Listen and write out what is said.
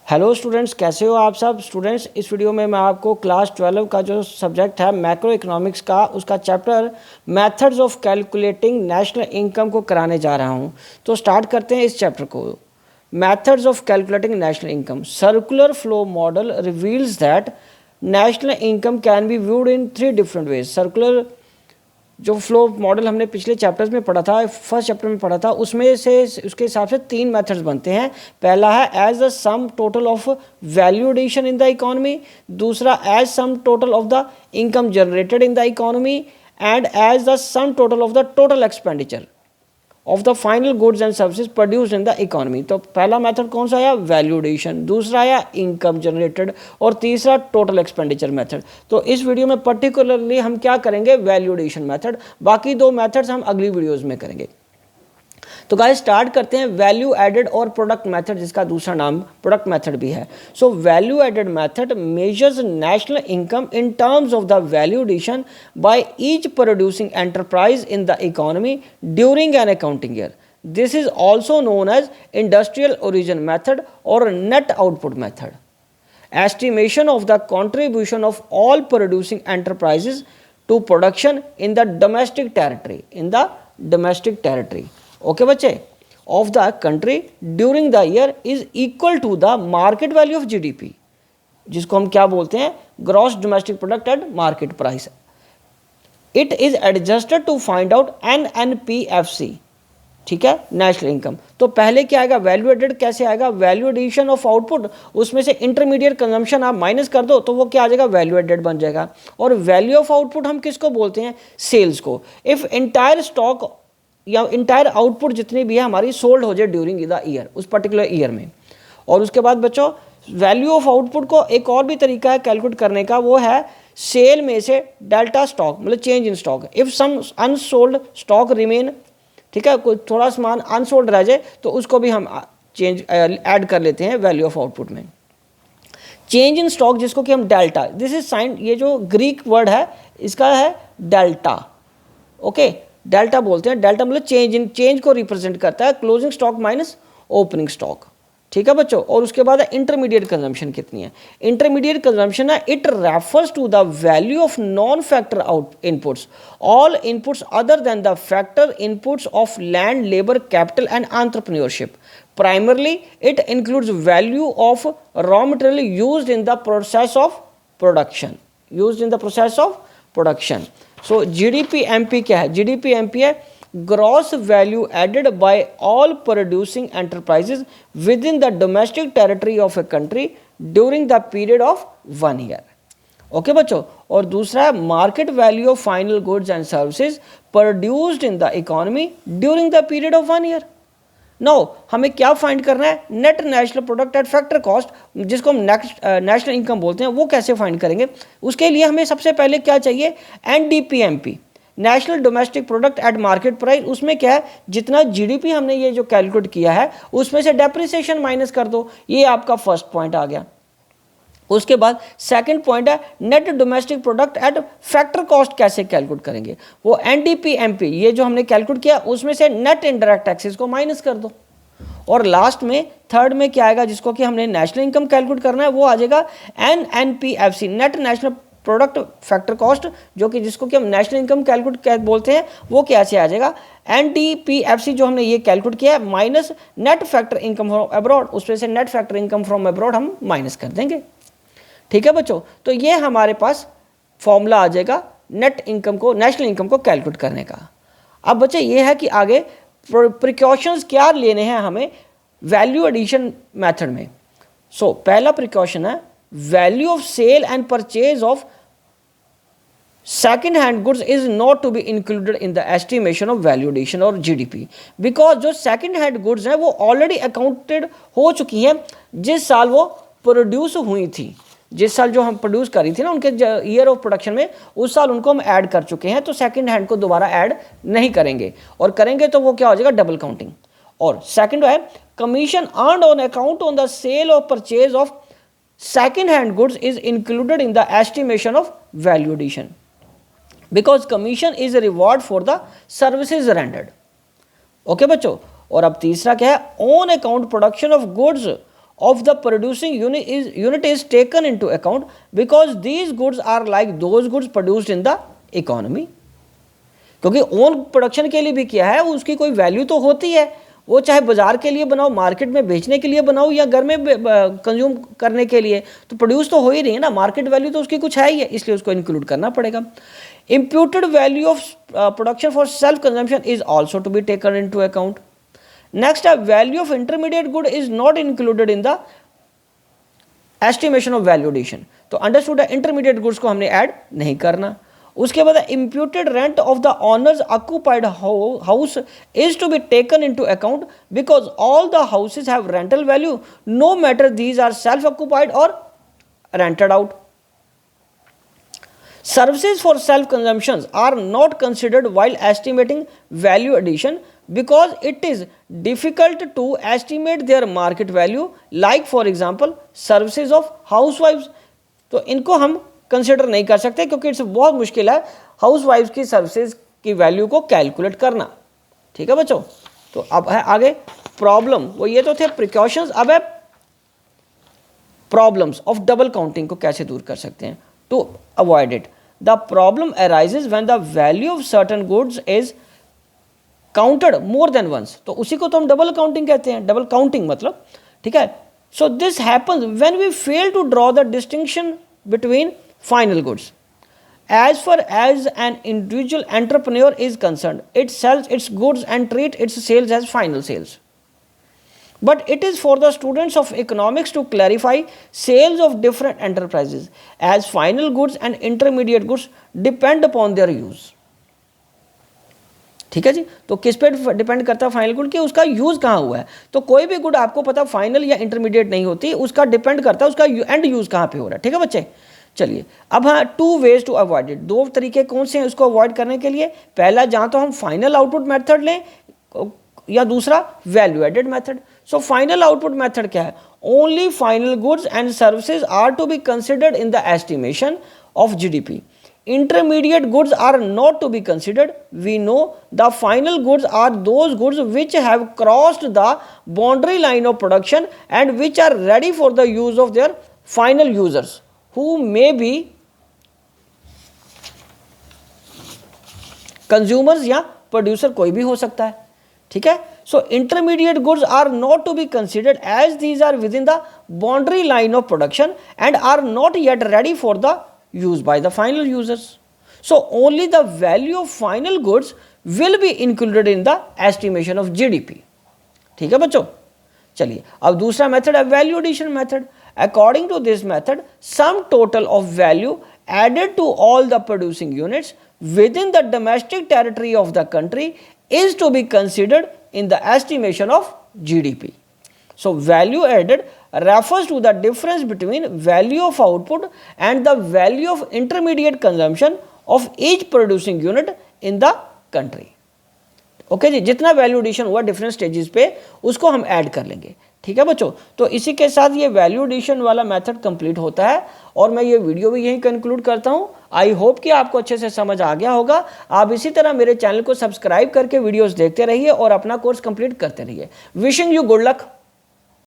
Hello students, कैसे हो आप सब स्टूडेंट्स। इस वीडियो में मैं आपको क्लास 12 का जो सब्जेक्ट है मैक्रो इकोनॉमिक्स का उसका chapter methods of calculating national income को कराने जा रहा हूं। तो स्टार्ट करते हैं इस चैप्टर को। Methods of calculating national income. Circular flow model reveals that national income can be viewed in 3 different ways. Circular जो फ्लो मॉडल हमने पिछले चैप्टर्स में पढ़ा था, फर्स्ट चैप्टर में पढ़ा था, उसमें से उसके हिसाब से 3 मेथड्स बनते हैं। पहला है as the sum total of value addition in the economy, दूसरा as sum total of the income generated in the economy and as the sum total of the total expenditure of the final goods and services produce in the economy. तो पहला method कौन सा आया? Value addition, दूसरा आया income generated और तीसरा total expenditure method. तो इस वीडियो में पर्टिकुलरली हम क्या करेंगे? Value addition method. बाकी 2 मेथड्स हम अगली वीडियोस में करेंगे। तो गाइस स्टार्ट करते हैं वैल्यू एडेड और प्रोडक्ट मेथड, जिसका दूसरा नाम प्रोडक्ट मेथड भी है। So value added method measures national income in terms of the value addition by each producing enterprise in the economy during an accounting year. This is also known as industrial origin method और net output method. Estimation of the contribution of all producing enterprises to production in the domestic territory, okay बच्चे, of the country during the year is equal to the market value of GDP, जिसको हम क्या बोलते हैं? Gross domestic product at market price. It is adjusted to find out NNPFC, ठीक है, national income. तो पहले क्या आएगा? वैल्यू एडेड कैसे आएगा? वैल्यू एडिशन ऑफ आउटपुट, उसमें से इंटरमीडिएट कंजम्पशन आप माइनस कर दो तो वो क्या आ जाएगा? वैल्यू एडेड बन जाएगा। और वैल्यू ऑफ आउटपुट हम किसको बोलते हैं? सेल्स को। इफ इंटायर स्टॉक या इंटायर आउटपुट जितनी भी है हमारी सोल्ड हो जाए ड्यूरिंग द ईयर, उस पर्टिकुलर ईयर में। और उसके बाद बच्चों वैल्यू ऑफ आउटपुट को एक और भी तरीका है कैलकुलेट करने का, वो है सेल में से डेल्टा स्टॉक, मतलब change in stock. If some unsold stock remain, ठीक है, कोई थोड़ा सामान अनसोल्ड रह जाए तो उसको भी हम चेंज ऐड कर लेते हैं वैल्यू ऑफ आउटपुट में। चेंज इन स्टॉक जिसको कि हम डेल्टा, दिस इज साइन, ये जो ग्रीक वर्ड है इसका है डेल्टा, ओके, डेल्टा बोलते हैं। डेल्टा मतलब चेंज को रिप्रेजेंट करता है, closing stock minus opening stock, ठीक है बच्चों। और उसके बाद इंटरमीडिएट कंजम्पशन कितनी है? इंटरमीडिएट कंजम्पशन है, it refers to the value of non factor out inputs, all inputs other than the factor inputs of land, labour, capital and entrepreneurship. Primarily it includes value of raw material used in the process of production, so GDP-MP क्या है? GDP-MP है gross value added by all producing enterprises within the domestic territory of a country during the period of 1 year, okay बच्चों। और दूसरा है market value of final goods and services produced in the economy during the period of 1 year. Now हमें क्या find करना है? Net national product at factor cost, जिसको हम नेशनल इनकम बोलते हैं, वो कैसे फाइंड करेंगे? उसके लिए हमें सबसे पहले क्या चाहिए? NDP-MP, national domestic product at market price. उसमें क्या है? जितना GDP हमने ये जो कैलकुलेट किया है उसमें से डेप्रिसिएशन माइनस कर दो, ये आपका फर्स्ट पॉइंट आ गया। उसके बाद सेकंड पॉइंट है net domestic product eight factor cost कैसे कैलकुलेट करेंगे? वो NDP-MP, ये जो हमने कैलकुलेट किया उसमें से नेट इनडायरेक्ट टैक्सेस को माइनस कर दो। और लास्ट में थर्ड में क्या आएगा जिसको कि हमने नेशनल इनकम कैलकुलेट करना है? वो आ जाएगा NNPFC, net national product factor cost, जो कि जिसको कि हम नेशनल इनकम कैलकुलेट बोलते हैं, वो कैसे आ जाएगा? NDPFC जो हमने ये कैलकुलेट किया है minus net factor income from abroad, उसमें से net factor income from abroad हम माइनस कर देंगे, ठीक है बच्चों। तो ये हमारे पास फॉर्मूला आ जाएगा नेट इनकम को, नेशनल इनकम को कैलकुलेट करने का। अब बच्चे ये है कि आगे प्रिकॉशंस क्या लेने हैं हमें वैल्यू एडिशन मेथड में। सो पहला प्रिकॉशन है value of sale and purchase of second hand goods is not to be included in the estimation of value addition और GDP, बिकॉज जो सेकेंड हैंड गुड्स हैं वो ऑलरेडी अकाउंटेड हो चुकी हैं जिस साल वो प्रोड्यूस हुई थी, जिस साल जो हम प्रोड्यूस करी थी ना उनके ईयर ऑफ प्रोडक्शन में, उस साल उनको हम ऐड कर चुके हैं। तो सेकेंड हैंड को दोबारा ऐड नहीं करेंगे, और करेंगे तो वो क्या हो जाएगा? Double counting. और सेकेंड है commission earned on account on the sale और purchase of second hand goods is included in the estimation of value addition because commission is a reward for the services rendered, okay बच्चों। और अब तीसरा क्या है? On account production of goods of the producing unit is taken into account because these goods are like those goods produced in the economy. क्योंकि own production के लिए भी किया है, उसकी कोई वैल्यू तो होती है, वो चाहे बाजार के लिए बनाओ, मार्केट में बेचने के लिए बनाओ या घर में कंज्यूम करने के लिए, तो प्रोड्यूस तो हो ही रही है ना, मार्केट वैल्यू तो उसकी कुछ है ही है, इसलिए उसको इंक्लूड करना पड़ेगा. Imputed value of production for self consumption is also to be taken into account. Next, a value of intermediate good is not included in the estimation of value addition. तो अंडरस्टूड है, intermediate goods को हमने add नहीं करना. उसके बाद imputed rent of the owner's occupied house is to be taken into account because all the houses have rental value no matter these are self occupied or rented out. Services for self consumptions are not considered while estimating value addition because it is difficult to estimate their market value, like for example services of housewives. तो इनको हम consider नहीं कर सकते क्योंकि it's बहुत मुश्किल है हाउसवाइफ्स की सर्विसेज की वैल्यू को कैलकुलेट करना. ठीक है बच्चों. तो अब है आगे प्रॉब्लम. वो ये तो थे प्रिकॉशंस. अब है प्रॉब्लम्स ऑफ डबल काउंटिंग को कैसे दूर कर सकते हैं to avoid it. The problem arises when the value of certain goods is counted more than once. तो उसी को तो हम डबल काउंटिंग कहते हैं, डबल काउंटिंग मतलब. ठीक है. So this happens when we fail to draw the distinction between final goods. As far as an individual entrepreneur is concerned, it sells its goods and treats its sales as final sales. But it is for the students of economics to clarify sales of different enterprises, as final goods and intermediate goods depend upon their use. ठीक है जी. तो किस पे depend करता है final good कि उसका use कहाँ हुआ है. तो कोई भी गुड आपको पता फाइनल या इंटरमीडिएट नहीं होती, उसका डिपेंड करता है उसका एंड यूज कहाँ पे हो रहा है. ठीक है बच्चे. चलिए अब हाँ, two ways to avoid it. दो तरीके कौन से हैं उसको अवॉइड करने के लिए. पहला, जहाँ तो हम फाइनल आउटपुट मेथड लें, या दूसरा value added method. So final output method क्या है. Only final goods and services are to be considered in the estimation of GDP. Intermediate goods are not to be considered. We know the final goods are those goods which have crossed the boundary line of production and which are ready for the use of their final users, who may be consumers या producer, कोई भी हो सकता है. ठीक है. So intermediate goods are not to be considered as these are within the boundary line of production and are not yet ready for the used by the final users. So only the value of final goods will be included in the estimation of GDP. ठीक है बच्चों. चलिए अब दूसरा method है value addition method. According to this method, sum total of value added to all the producing units within the domestic territory of the country is to be considered in the estimation of GDP. So value added refers to the difference between value of output and the value of intermediate consumption of each producing unit in the country. Okay जी. जितना value addition हुआ different stages पे उसको हम add कर लेंगे. ठीक है बच्चों. तो इसी के साथ ये वैल्यू एडिशन वाला मेथड कंप्लीट होता है और मैं ये वीडियो भी यहीं कंक्लूड करता हूँ. आई होप कि आपको अच्छे से समझ आ गया होगा. आप इसी तरह मेरे चैनल को सब्सक्राइब करके वीडियोस देखते रहिए और अपना कोर्स कंप्लीट करते रहिए. Wishing you good luck.